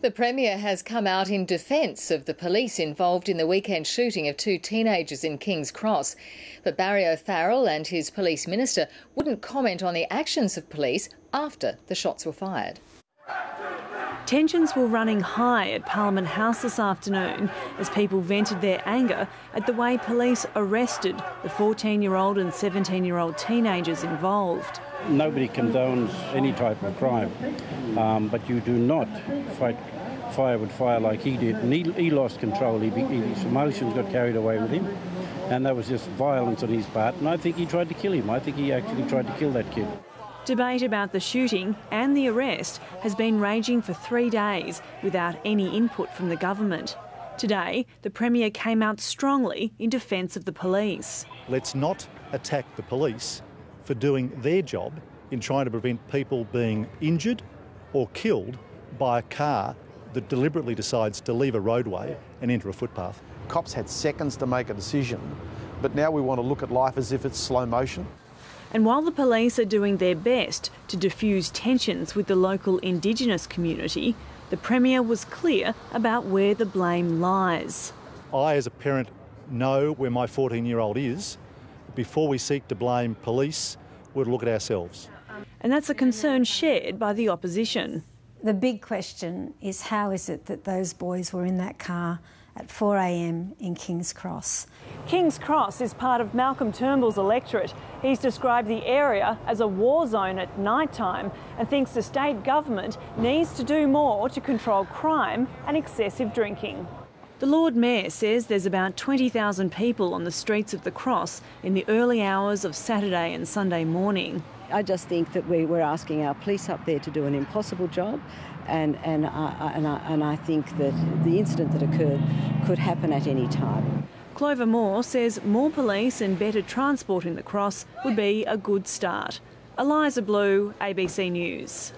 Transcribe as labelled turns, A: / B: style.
A: The Premier has come out in defence of the police involved in the weekend shooting of 2 teenagers in King's Cross. But Barry O'Farrell and his police minister wouldn't comment on the actions of police after the shots were fired.
B: Tensions were running high at Parliament House this afternoon as people vented their anger at the way police arrested the 14-year-old and 17-year-old teenagers involved.
C: Nobody condones any type of crime, but you do not fight fire with fire like he did. And he lost control. His emotions got carried away with him, and there was just violence on his part. And I think he tried to kill him. I think he actually tried to kill that kid.
B: Debate about the shooting and the arrest has been raging for 3 days without any input from the government. Today, the Premier came out strongly in defence of the police.
D: Let's not attack the police for doing their job in trying to prevent people being injured or killed by a car that deliberately decides to leave a roadway and enter a footpath.
E: Cops had seconds to make a decision, but now we want to look at life as if it's slow motion.
B: And while the police are doing their best to diffuse tensions with the local Indigenous community, the Premier was clear about where the blame lies.
D: I, as a parent, know where my 14-year-old is. Before we seek to blame police, we'll look at ourselves.
B: And that's a concern shared by the opposition.
F: The big question is, how is it that those boys were in that car at 4 a.m. in King's Cross?
B: King's Cross is part of Malcolm Turnbull's electorate. He's described the area as a war zone at night time and thinks the state government needs to do more to control crime and excessive drinking. The Lord Mayor says there's about 20,000 people on the streets of the Cross in the early hours of Saturday and Sunday morning.
G: I just think that we're asking our police up there to do an impossible job, and I think that the incident that occurred could happen at any time.
B: Clover Moore says more police and better transport in the Cross would be a good start. Eliza Blue, ABC News.